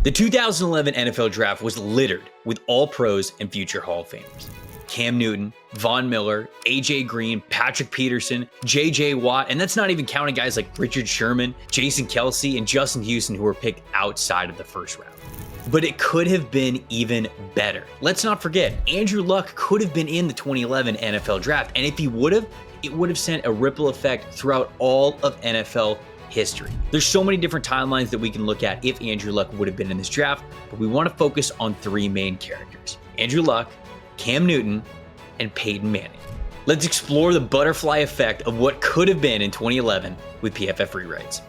The 2011 NFL Draft was littered with all-pros and future Hall of Famers. Cam Newton, Von Miller, A.J. Green, Patrick Peterson, J.J. Watt, and that's not even counting guys like Richard Sherman, Jason Kelsey, and Justin Houston who were picked outside of the first round. But it could have been even better. Let's not forget, Andrew Luck could have been in the 2011 NFL Draft, and if he would have, it would have sent a ripple effect throughout all of NFL history. There's so many different timelines that we can look at if Andrew Luck would have been in this draft, but we want to focus on three main characters: Andrew Luck, Cam Newton, and Peyton Manning. Let's explore the butterfly effect of what could have been in 2011 with PFF rewrites.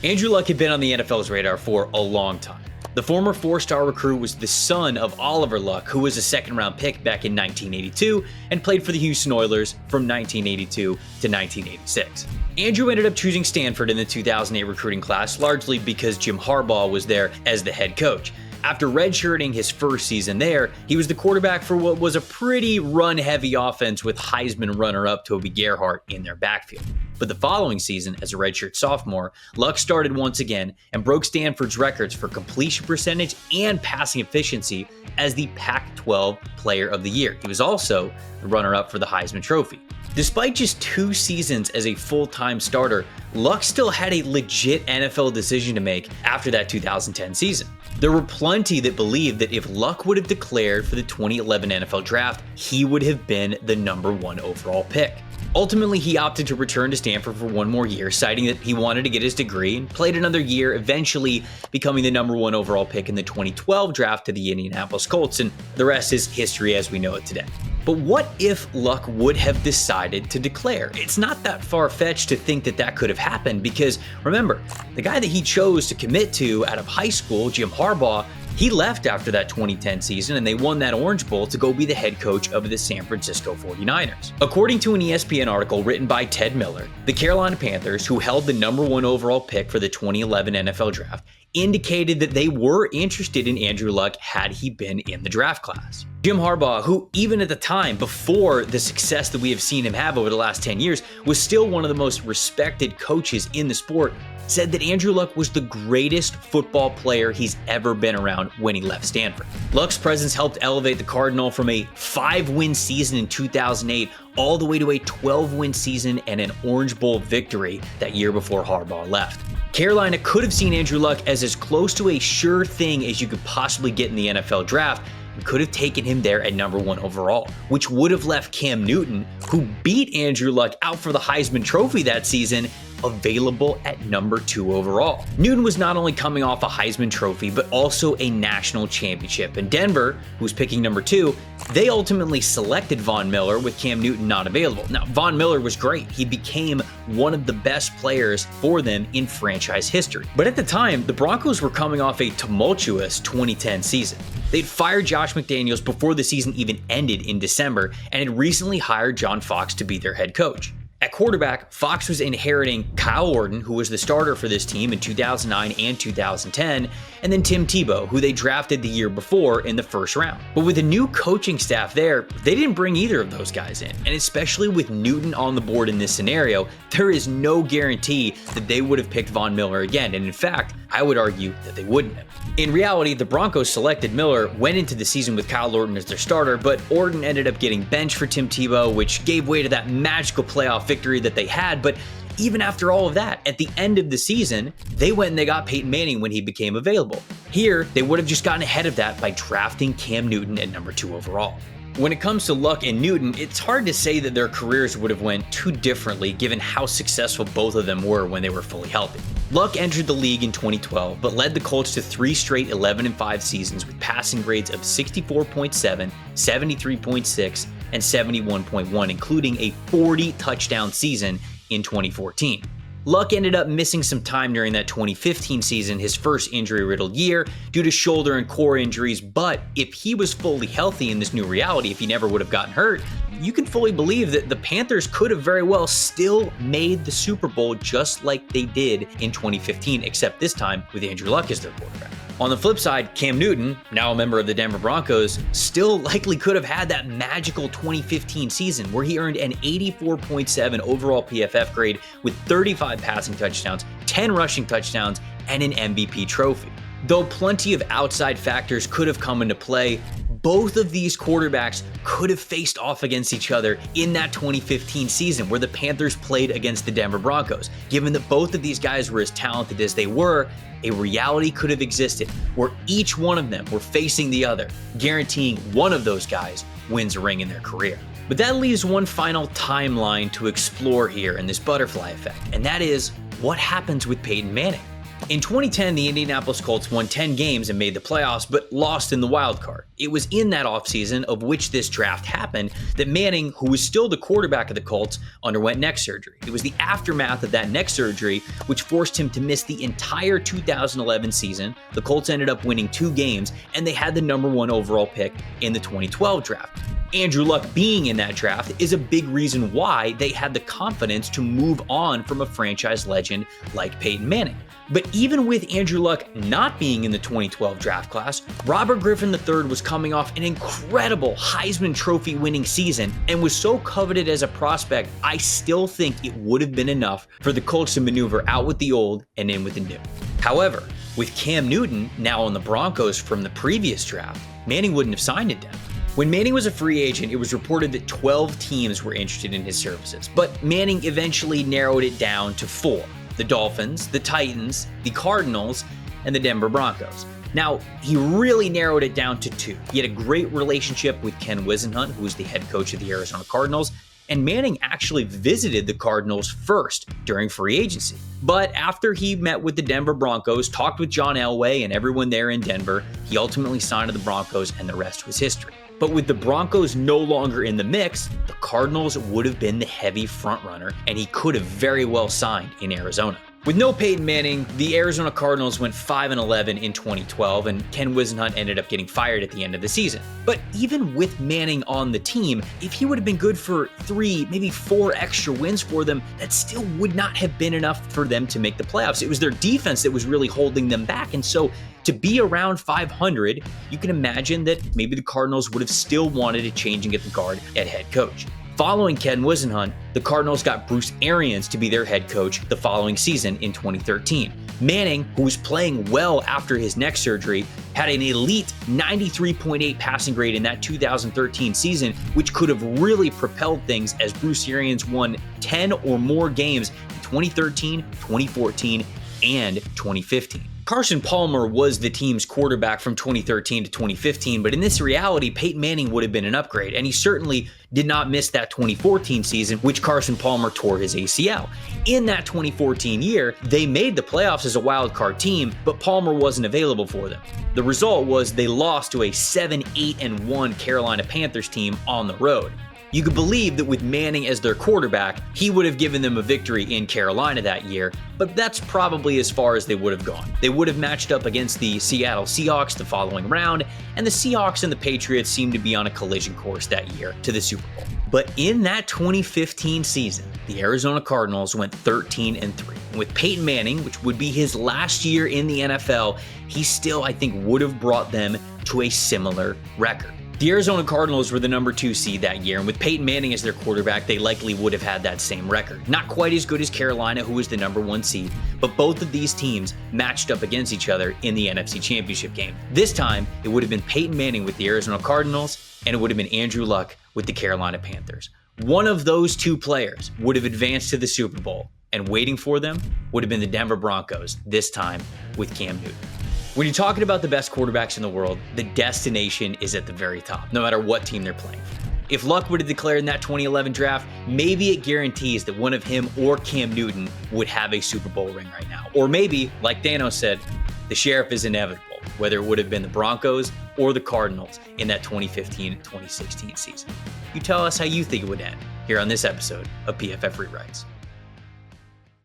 Andrew Luck had been on the NFL's radar for a long time. The former four-star recruit was the son of Oliver Luck, who was a second-round pick back in 1982 and played for the Houston Oilers from 1982 to 1986. Andrew ended up choosing Stanford in the 2008 recruiting class, largely because Jim Harbaugh was there as the head coach. After redshirting his first season there, he was the quarterback for what was a pretty run-heavy offense with Heisman runner-up Toby Gerhart in their backfield. But the following season, as a redshirt sophomore, Luck started once again and broke Stanford's records for completion percentage and passing efficiency as the Pac-12 Player of the Year. He was also the runner-up for the Heisman Trophy. Despite just 2 seasons as a full-time starter, Luck still had a legit NFL decision to make after that 2010 season. There were plenty that believed that if Luck would have declared for the 2011 NFL Draft, he would have been the #1 overall pick. Ultimately, he opted to return to Stanford for 1 more year, citing that he wanted to get his degree, and played another year, eventually becoming the #1 overall pick in the 2012 draft to the Indianapolis Colts, and the rest is history as we know it today. But what if Luck would have decided to declare? It's not that far-fetched to think that that could have happened because, remember, the guy that he chose to commit to out of high school, Jim Harbaugh, he left after that 2010 season and they won that Orange Bowl to go be the head coach of the San Francisco 49ers. According to an ESPN article written by Ted Miller, the Carolina Panthers, who held the #1 overall pick for the 2011 NFL Draft, indicated that they were interested in Andrew Luck had he been in the draft class. Jim Harbaugh, who even at the time, before the success that we have seen him have over the last 10 years, was still one of the most respected coaches in the sport, said that Andrew Luck was the greatest football player he's ever been around when he left Stanford. Luck's presence helped elevate the Cardinal from a 5-win season in 2008 all the way to a 12-win season and an Orange Bowl victory that year before Harbaugh left. Carolina could have seen Andrew Luck as close to a sure thing as you could possibly get in the NFL Draft, and could have taken him there at #1 overall, which would have left Cam Newton, who beat Andrew Luck out for the Heisman Trophy that season, available at #2 overall. Newton was not only coming off a Heisman Trophy, but also a national championship. And Denver, who was picking #2, they ultimately selected Von Miller with Cam Newton not available. Now, Von Miller was great. He became one of the best players for them in franchise history. But at the time, the Broncos were coming off a tumultuous 2010 season. They'd fired Josh McDaniels before the season even ended in December and had recently hired John Fox to be their head coach. At quarterback, Fox was inheriting Kyle Orton, who was the starter for this team in 2009 and 2010, and then Tim Tebow, who they drafted the year before in the first round. But with a new coaching staff there, they didn't bring either of those guys in. And especially with Newton on the board in this scenario, there is no guarantee that they would have picked Von Miller again. And in fact, I would argue that they wouldn't have. In reality, the Broncos selected Miller, went into the season with Kyle Orton as their starter, but Orton ended up getting benched for Tim Tebow, which gave way to that magical playoff victory that they had. But even after all of that, at the end of the season, they went and they got Peyton Manning when he became available. Here, they would have just gotten ahead of that by drafting Cam Newton at #2 overall. When it comes to Luck and Newton, it's hard to say that their careers would have went too differently given how successful both of them were when they were fully healthy. Luck entered the league in 2012, but led the Colts to 3 straight 11-5 seasons with passing grades of 64.7, 73.6, and 71.1, including a 40-touchdown season in 2014. Luck ended up missing some time during that 2015 season, his first injury-riddled year, due to shoulder and core injuries, but if he was fully healthy in this new reality, if he never would have gotten hurt, you can fully believe that the Panthers could have very well still made the Super Bowl just like they did in 2015, except this time with Andrew Luck as their quarterback. On the flip side, Cam Newton, now a member of the Denver Broncos, still likely could have had that magical 2015 season where he earned an 84.7 overall PFF grade with 35 passing touchdowns, 10 rushing touchdowns, and an MVP trophy. Though plenty of outside factors could have come into play, both of these quarterbacks could have faced off against each other in that 2015 season where the Panthers played against the Denver Broncos. Given that both of these guys were as talented as they were, a reality could have existed where each one of them were facing the other, guaranteeing one of those guys wins a ring in their career. But that leaves one final timeline to explore here in this butterfly effect, and that is what happens with Peyton Manning. In 2010, the Indianapolis Colts won 10 games and made the playoffs, but lost in the wild card. It was in that offseason of which this draft happened that Manning, who was still the quarterback of the Colts, underwent neck surgery. It was the aftermath of that neck surgery which forced him to miss the entire 2011 season. The Colts ended up winning 2 games, and they had the number 1 overall pick in the 2012 draft. Andrew Luck being in that draft is a big reason why they had the confidence to move on from a franchise legend like Peyton Manning. But even with Andrew Luck not being in the 2012 draft class, Robert Griffin III was coming off an incredible Heisman Trophy winning season and was so coveted as a prospect, I still think it would have been enough for the Colts to maneuver out with the old and in with the new. However, with Cam Newton now on the Broncos from the previous draft, Manning wouldn't have signed in Denver. When Manning was a free agent, it was reported that 12 teams were interested in his services, but Manning eventually narrowed it down to 4. The Dolphins, the Titans, the Cardinals, and the Denver Broncos. Now, he really narrowed it down to 2. He had a great relationship with Ken Whisenhunt, who was the head coach of the Arizona Cardinals, and Manning actually visited the Cardinals first during free agency. But after he met with the Denver Broncos, talked with John Elway and everyone there in Denver, he ultimately signed to the Broncos, and the rest was history. But with the Broncos no longer in the mix, the Cardinals would have been the heavy frontrunner, and he could have very well signed in Arizona. With no Peyton Manning, the Arizona Cardinals went 5-11 in 2012, and Ken Whisenhunt ended up getting fired at the end of the season. But even with Manning on the team, if he would have been good for 3, maybe 4 extra wins for them, that still would not have been enough for them to make the playoffs. It was their defense that was really holding them back, and so to be around 500, you can imagine that maybe the Cardinals would have still wanted a change and get the guard at head coach. Following Ken Whisenhunt, the Cardinals got Bruce Arians to be their head coach the following season in 2013. Manning, who was playing well after his neck surgery, had an elite 93.8 passing grade in that 2013 season, which could have really propelled things as Bruce Arians won 10 or more games in 2013, 2014, and 2015. Carson Palmer was the team's quarterback from 2013 to 2015, but in this reality, Peyton Manning would have been an upgrade, and he certainly did not miss that 2014 season, which Carson Palmer tore his ACL. In that 2014 year, they made the playoffs as a wild card team, but Palmer wasn't available for them. The result was they lost to a 7-8-1 Carolina Panthers team on the road. You could believe that with Manning as their quarterback, he would have given them a victory in Carolina that year, but that's probably as far as they would have gone. They would have matched up against the Seattle Seahawks the following round, and the Seahawks and the Patriots seemed to be on a collision course that year to the Super Bowl. But in that 2015 season, the Arizona Cardinals went 13-3. And with Peyton Manning, which would be his last year in the NFL, he still, I think, would have brought them to a similar record. The Arizona Cardinals were the number 2 seed that year, and with Peyton Manning as their quarterback, they likely would have had that same record. Not quite as good as Carolina, who was the number 1 seed, but both of these teams matched up against each other in the NFC Championship game. This time, it would have been Peyton Manning with the Arizona Cardinals, and it would have been Andrew Luck with the Carolina Panthers. One of those 2 players would have advanced to the Super Bowl, and waiting for them would have been the Denver Broncos, this time with Cam Newton. When you're talking about the best quarterbacks in the world, the destination is at the very top, no matter what team they're playing. If Luck would have declared in that 2011 draft, maybe it guarantees that one of him or Cam Newton would have a Super Bowl ring right now. Or maybe, like Thanos said, the sheriff is inevitable, whether it would have been the Broncos or the Cardinals in that 2015-2016 season. You tell us how you think it would end here on this episode of PFF Rewrites.